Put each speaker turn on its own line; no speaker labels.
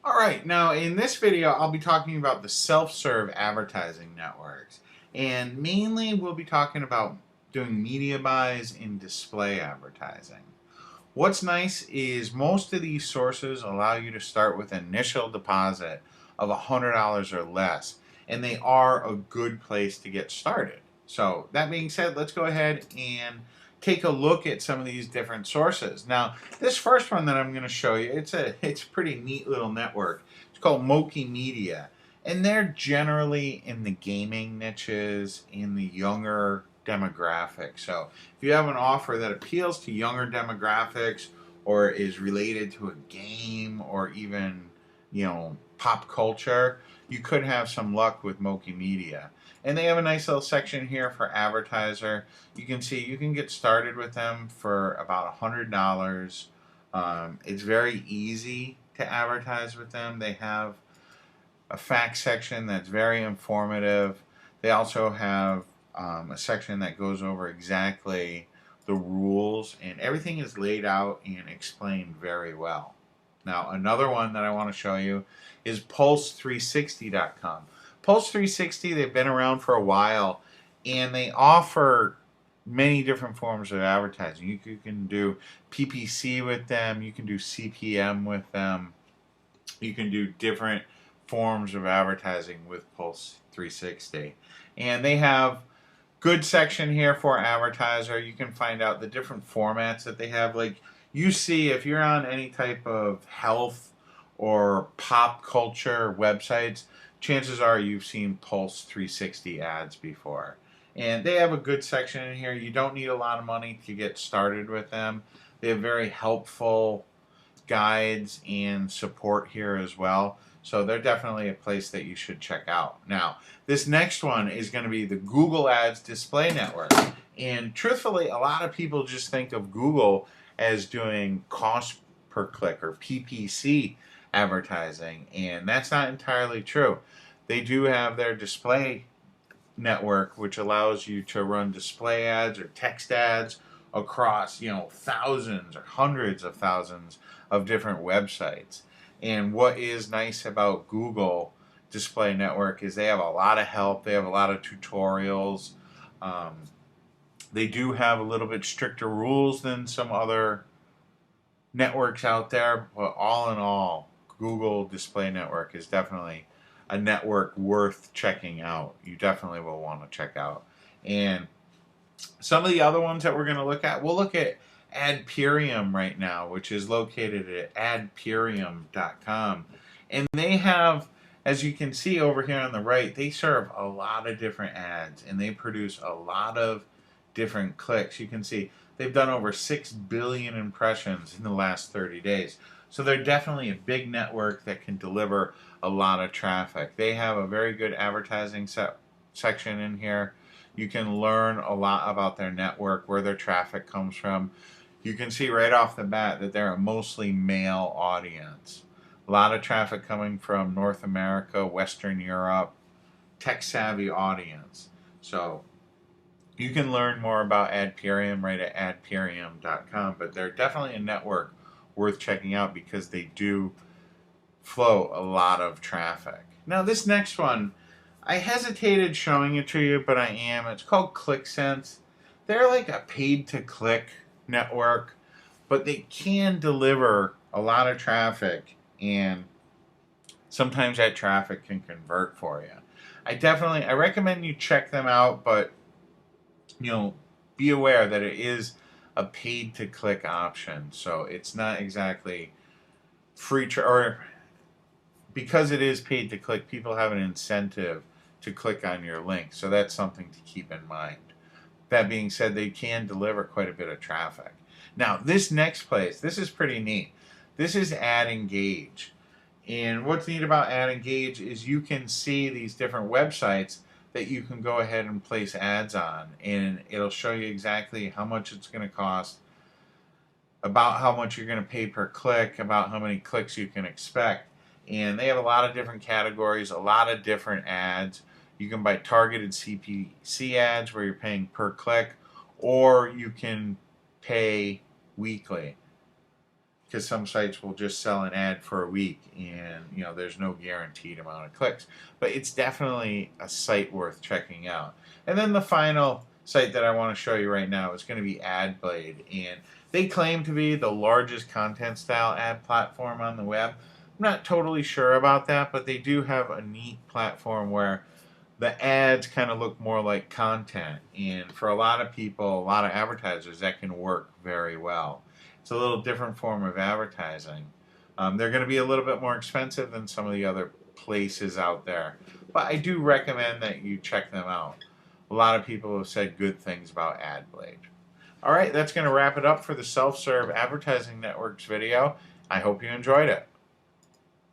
Alright, now in this video I'll be talking about the self-serve advertising networks. And mainly we'll be talking about doing media buys in display advertising. What's nice is most of these sources allow you to start with an initial deposit of $100 or less. And they are a good place to get started. So that being said, let's go ahead and take a look at some of these different sources. Now, this first one that I'm going to show you, it's a pretty neat little network. It's called Mocha Media, and they're generally in the gaming niches, in the younger demographic. So if you have an offer that appeals to younger demographics or is related to a game or even, pop culture, you could have some luck with Mocha Media. And they have a nice little section here for advertiser. You can see you can get started with them for about $100. It's very easy to advertise with them. They have a fact section that's very informative. They also have a section that goes over exactly the rules, and everything is laid out and explained very well. Now, another one that I want to show you is Pulse360.com. Pulse360, they've been around for a while, and they offer many different forms of advertising. You can do PPC with them, you can do CPM with them, you can do different forms of advertising with Pulse 360. And they have good section here for advertiser. You can find out the different formats that they have. Like you see, if you're on any type of health or pop culture websites, chances are you've seen Pulse 360 ads before. And they have a good section in here. You don't need a lot of money to get started with them. They have very helpful guides and support here as well. So they're definitely a place that you should check out. Now, this next one is going to be the Google Ads Display Network. And truthfully, a lot of people just think of Google as doing cost per click or PPC advertising, and that's not entirely true. They do have their display network, which allows you to run display ads or text ads across, thousands or hundreds of thousands of different websites. And what is nice about Google Display Network is they have a lot of help. They have a lot of tutorials. They do have a little bit stricter rules than some other networks out there, but all in all, Google Display Network is definitely a network worth checking out. You definitely will want to check out. And some of the other ones that we're going to look at, we'll look at ADPRM right now, which is located at adprm.com. And they have, as you can see over here on the right, they serve a lot of different ads and they produce a lot of different clicks. You can see they've done over 6 billion impressions in the last 30 days. So they're definitely a big network that can deliver a lot of traffic. They have a very good advertising section in here. You can learn a lot about their network, where their traffic comes from. You can see right off the bat that they're a mostly male audience. A lot of traffic coming from North America, Western Europe, tech-savvy audience. So you can learn more about ADPRM right at adprm.com, but they're definitely a network worth checking out because they do flow a lot of traffic. Now this next one, I hesitated showing it to you, but I am. It's called ClickCents. They're like a paid-to-click network, but they can deliver a lot of traffic, and sometimes that traffic can convert for you. I recommend you check them out, but be aware that it is a paid-to-click option, so it's not exactly free or because it is paid to click, people have an incentive to click on your link. So that's something to keep in mind. That being said, they can deliver quite a bit of traffic. Now, this next place, this is pretty neat. This is Ad Engage. And what's neat about Ad Engage is you can see these different websites that you can go ahead and place ads on. And it'll show you exactly how much it's going to cost, about how much you're going to pay per click, about how many clicks you can expect. And they have a lot of different categories, a lot of different ads. You can buy targeted CPC ads where you're paying per click, or you can pay weekly. because some sites will just sell an ad for a week and there's no guaranteed amount of clicks. But it's definitely a site worth checking out. And then the final site that I want to show you right now is going to be AdBlade, and they claim to be the largest content style ad platform on the web. I'm not totally sure about that, but they do have a neat platform where the ads kind of look more like content, and for a lot of people, a lot of advertisers, that can work very well. It's a little different form of advertising. They're going to be a little bit more expensive than some of the other places out there, but I do recommend that you check them out. A lot of people have said good things about AdBlade. All right, that's going to wrap it up for the Self-Serve Advertising Networks video. I hope you enjoyed it.